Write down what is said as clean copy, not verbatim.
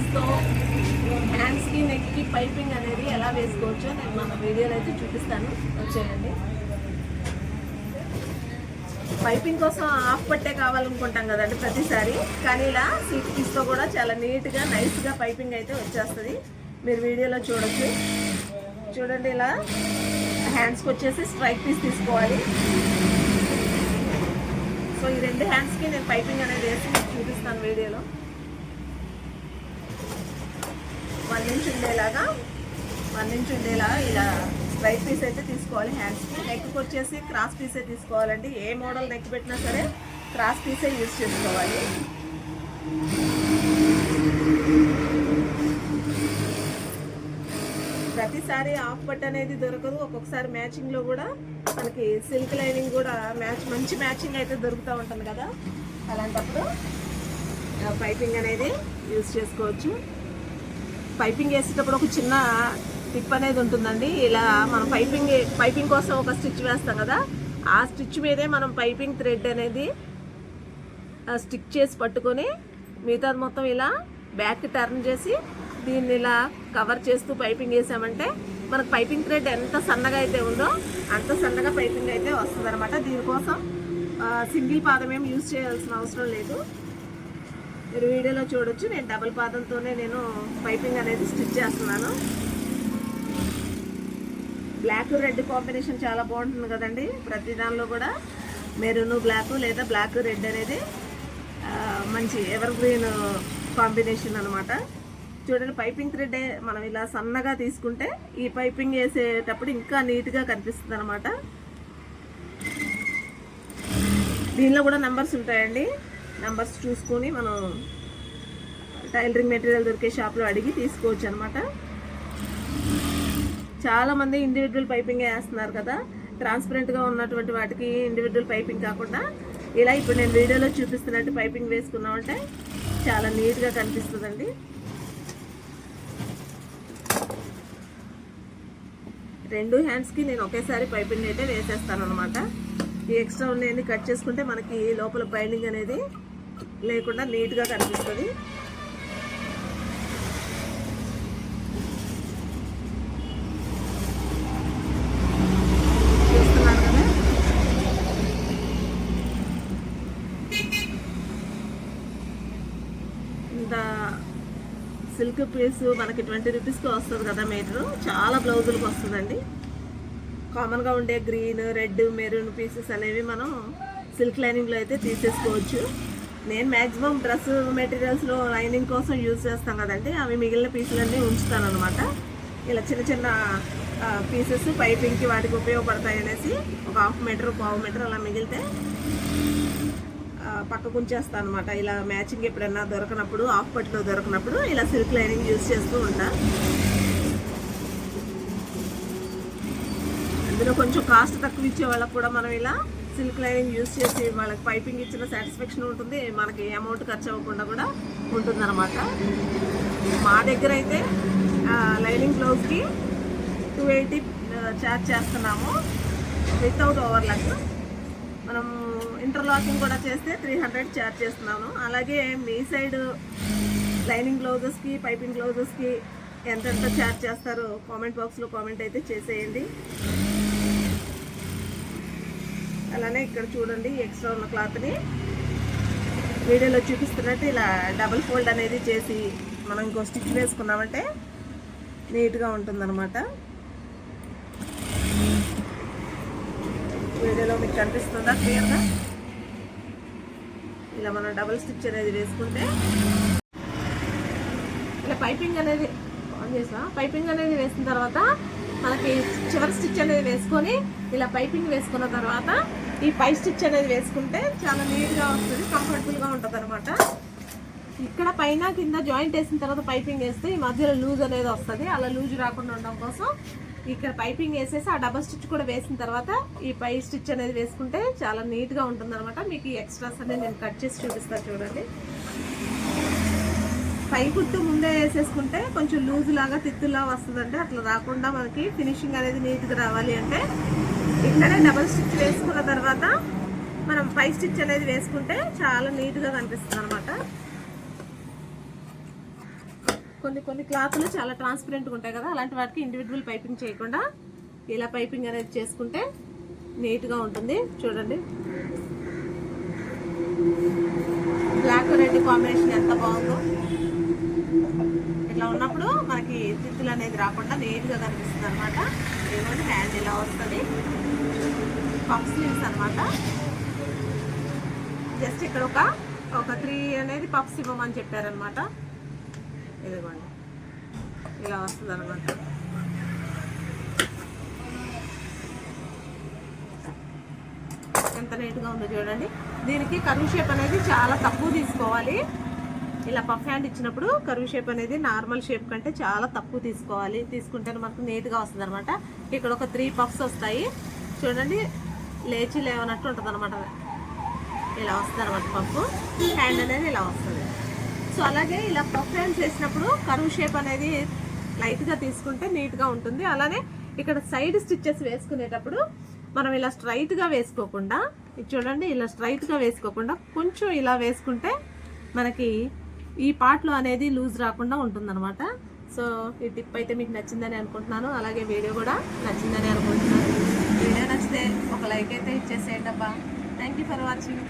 పీస్తో హ్యాండ్స్కి నెక్కి పైపింగ్ అనేది ఎలా వేసుకోవచ్చో నేను మన వీడియోలో అయితే చూపిస్తాను. వచ్చేయండి. పైపింగ్ కోసం హాఫ్ పట్టే కావాలనుకుంటాం కదండి ప్రతిసారి, కానీ ఇలా సిల్క్ పీస్తో కూడా చాలా నీట్గా నైస్గా పైపింగ్ అయితే వచ్చేస్తుంది. మీరు వీడియోలో చూడొచ్చు. చూడండి, ఇలా హ్యాండ్స్కి వచ్చేసి స్ట్రైక్ పీస్ తీసుకోవాలి. సో ఈ రెండు హ్యాండ్స్కి నేను పైపింగ్ అనేది వేసి మీకు చూపిస్తాను వీడియోలో. 1 ఇంచ్ ఉండేలాగా ఇలా స్ట్రైట్ పీస్ అయితే తీసుకోవాలి. హ్యాండ్స్కి నెక్కి వచ్చేసి క్రాస్ పీసే తీసుకోవాలండి. ఏ మోడల్ నెక్ పెట్టినా సరే క్రాస్ పీసే యూజ్ చేసుకోవాలి. ప్రతిసారి హాఫ్ పట్ అనేది దొరకదు. ఒక్కొక్కసారి మ్యాచింగ్లో కూడా మనకి సిల్క్ లైనింగ్ కూడా మంచి మ్యాచింగ్ అయితే దొరుకుతూ ఉంటుంది కదా, అలాంటప్పుడు పైపింగ్ అనేది యూజ్ చేసుకోవచ్చు. పైపింగ్ వేసేటప్పుడు ఒక చిన్న టిప్ అనేది ఉంటుందండి. ఇలా మనం పైపింగ్ కోసం ఒక స్టిచ్ వేస్తాం కదా, ఆ స్టిచ్ మీదే మనం పైపింగ్ థ్రెడ్ అనేది స్టిక్ చేసి పట్టుకొని మిగతాది మొత్తం ఇలా బ్యాక్ టర్న్ చేసి దీన్ని ఇలా కవర్ చేస్తూ పైపింగ్ వేసామంటే మనకు పైపింగ్ థ్రెడ్ ఎంత సన్నగా అయితే ఉందో అంత సన్నగా పైపింగ్ అయితే వస్తుంది అనమాట. దీనికోసం సింగిల్ పాదం ఏం యూజ్ చేయాల్సిన అవసరం లేదు. మీరు వీడియోలో చూడొచ్చు, నేను డబుల్ పాదంతోనే నేను పైపింగ్ అనేది స్టిచ్ చేస్తున్నాను. బ్లాక్ రెడ్ కాంబినేషన్ చాలా బాగుంటుంది కదండి. ప్రతి దానిలో కూడా మెరూన్ బ్లాక్ లేదా బ్లాక్ రెడ్ అనేది మంచి ఎవర్ గ్రీన్ కాంబినేషన్ అనమాట. చూడండి, పైపింగ్ థ్రెడ్ మనం ఇలా సన్నగా తీసుకుంటే ఈ పైపింగ్ వేసేటప్పుడు ఇంకా నీట్గా కనిపిస్తుంది అనమాట. దీనిలో కూడా నెంబర్స్ ఉంటాయండి. నెంబర్స్ చూసుకొని మనం టైలరింగ్ మెటీరియల్ దొరికే షాప్లో అడిగి తీసుకోవచ్చు అనమాట. చాలామంది ఇండివిజువల్ పైపింగ్ వేస్తున్నారు కదా, ట్రాన్స్పరెంట్గా ఉన్నటువంటి వాటికి ఇండివిజువల్ పైపింగ్ కాకుండా ఇలా ఇప్పుడు నేను వీడియోలో చూపిస్తున్నట్టు పైపింగ్ వేసుకున్నామంటే చాలా నీట్గా కనిపిస్తుందండి. రెండు హ్యాండ్స్కి నేను ఒకేసారి పైపింగ్ అయితే వేసేస్తాను అనమాట. ఈ ఎక్స్ట్రా ఉన్నది కట్ చేసుకుంటే మనకి లోపల బైండింగ్ అనేది లేకుండా నీట్గా కనిపిస్తుంది. చూస్తున్నారు కదా, ఇంత సిల్క్ పీస్ మనకి 20 రూపీస్కి వస్తుంది కదా మీటరు. చాలా బ్లౌజులకు వస్తుందండి. కామన్గా ఉండే గ్రీన్, రెడ్, మెరూన్ పీసెస్ అనేవి మనం సిల్క్ లైనింగ్లో అయితే తీసేసుకోవచ్చు. నేను మ్యాక్సిమం డ్రెస్ మెటీరియల్స్లో లైనింగ్ కోసం యూజ్ చేస్తాను కదండి, అవి మిగిలిన పీసులన్నీ ఉంచుతాను అనమాట. ఇలా చిన్న చిన్న పీసెస్ పైపింగ్కి వాటికి ఉపయోగపడతాయి అనేసి ఒక 1/2 మీటర్, 1/4 మీటర్ అలా మిగిలితే పక్కకు ఉంచేస్తాను అనమాట. ఇలా మ్యాచింగ్ ఎప్పుడైనా దొరకనప్పుడు, హాఫ్ పట్టులో దొరకనప్పుడు ఇలా సిల్క్ లైనింగ్ యూజ్ చేస్తూ ఉంటా. అందులో కొంచెం కాస్ట్ తక్కువ ఇచ్చే వాళ్ళకి కూడా మనం ఇలా సిల్క్ లైనింగ్ యూజ్ చేసి వాళ్ళకి పైపింగ్ ఇచ్చిన సాటిస్ఫాక్షన్ ఉంటుంది, మనకి అమౌంట్ ఖర్చు అవ్వకుండా కూడా ఉంటుందన్నమాట. మా దగ్గర అయితే లైనింగ్ బ్లౌజ్కి 280 ఛార్జ్ చేస్తున్నాము వితౌట్ ఓవర్లాక్. మనం ఇంటర్లాకింగ్ కూడా చేస్తే 300 ఛార్జ్ చేస్తున్నాను. అలాగే మీ సైడ్ లైనింగ్ బ్లౌజెస్కి, పైపింగ్ బ్లౌజెస్కి ఎంతెంత ఛార్జ్ చేస్తారో కామెంట్ బాక్స్లో కామెంట్ అయితే చేసేయండి. అలానే ఇక్కడ చూడండి, ఎక్స్ట్రా ఉన్న క్లాత్ని వీడియోలో చూపిస్తున్నట్టు ఇలా డబుల్ ఫోల్డ్ అనేది చేసి మనం ఇంకో స్టిచ్ వేసుకున్నామంటే నీట్గా ఉంటుందన్నమాట. వీడియోలో మీకు కనిపిస్తుందా క్లియర్గా? ఇలా మనం డబుల్ స్టిచ్ అనేది వేసుకుంటే ఇలా పైపింగ్ అనేది పైపింగ్ అనేది వేసిన తర్వాత మనకి చివరి స్టిచ్ అనేది వేసుకొని ఇలా పైపింగ్ వేసుకున్న తర్వాత ఈ పై స్టిచ్ అనేది వేసుకుంటే చాలా నీట్గా వస్తుంది, కంఫర్టబుల్గా ఉంటుంది అనమాట. ఇక్కడ పైన కింద జాయింట్ వేసిన తర్వాత పైపింగ్ వేస్తే ఈ మధ్యలో లూజ్ అనేది వస్తుంది. అలా లూజ్ రాకుండా ఉండడం కోసం ఇక్కడ పైపింగ్ వేసేసి ఆ డబల్ స్టిచ్ కూడా వేసిన తర్వాత ఈ పై స్టిచ్ అనేది వేసుకుంటే చాలా నీట్గా ఉంటుంది అనమాట. మీకు ఈ ఎక్స్ట్రాస్ అనేది నేను కట్ చేసి చూపిస్తాను చూడండి. పై కుట్టు ముందే వేసేసుకుంటే కొంచెం లూజ్ లాగా తిత్తులా వస్తుందంటే అట్లా రాకుండా మనకి ఫినిషింగ్ అనేది నీట్గా రావాలి అంటే ఇక్కడే డబల్ స్టిచ్ వేసుకున్న తర్వాత మనం పై స్టిచ్ అనేది వేసుకుంటే చాలా నీట్గా కనిపిస్తుంది అనమాట. కొన్ని క్లాత్లు చాలా ట్రాన్స్పరెంట్గా ఉంటాయి కదా, అలాంటి వాటికి ఇండివిజువల్ పైపింగ్ చేయకుండా ఇలా పైపింగ్ అనేది చేసుకుంటే నీట్గా ఉంటుంది. చూడండి బ్లాక్ రెడ్ కాంబినేషన్ ఎంత బాగుందో. ఇట్లా ఉన్నప్పుడు మనకి తిత్తులు అనేది రాకుండా నీట్గా కనిపిస్తుంది అనమాట. ఇదిగోండి హ్యాండ్ ఇలా వస్తుంది, పఫ్ స్లీవ్స్ అనమాట. జస్ట్ ఇక్కడ ఒక 3 అనేది పఫ్స్ ఇవ్వమని చెప్పారనమాట. ఇదిగోండి ఇలా వస్తుంది అనమాట. ఎంత నీట్గా ఉందో చూడండి. దీనికి కర్వ్ షేప్ అనేది చాలా తక్కువ తీసుకోవాలి. ఇలా పఫ్ హ్యాండ్ ఇచ్చినప్పుడు కర్వ్ షేప్ అనేది నార్మల్ షేప్ కంటే చాలా తక్కువ తీసుకోవాలి. తీసుకుంటే మనకు నీట్గా వస్తుంది అనమాట. ఇక్కడ ఒక 3 పఫ్స్ వస్తాయి చూడండి, లేచి లేవనట్టు ఉంటుంది అనమాట. ఇలా వస్తుంది అనమాట పఫ్ హ్యాండ్ అనేది ఇలా వస్తుంది. సో అలాగే ఇలా పఫ్ హ్యాండ్స్ వేసినప్పుడు కర్వ్ షేప్ అనేది లైట్గా తీసుకుంటే నీట్గా ఉంటుంది. అలానే ఇక్కడ సైడ్ స్టిచ్చెస్ వేసుకునేటప్పుడు మనం ఇలా స్ట్రైట్గా వేసుకోకుండా, ఇది చూడండి ఇలా స్ట్రైట్గా వేసుకోకుండా కొంచెం ఇలా వేసుకుంటే మనకి ఈ పార్ట్లో అనేది లూజ్ రాకుండా ఉంటుందన్నమాట. సో ఈ టిప్ అయితే మీకు నచ్చిందని అనుకుంటున్నాను. అలాగే వీడియో కూడా నచ్చిందని అనుకుంటున్నాను. వీడియో నచ్చితే ఒక లైక్ అయితే ఇచ్చేసేయండి అబ్బా. Thank you for watching.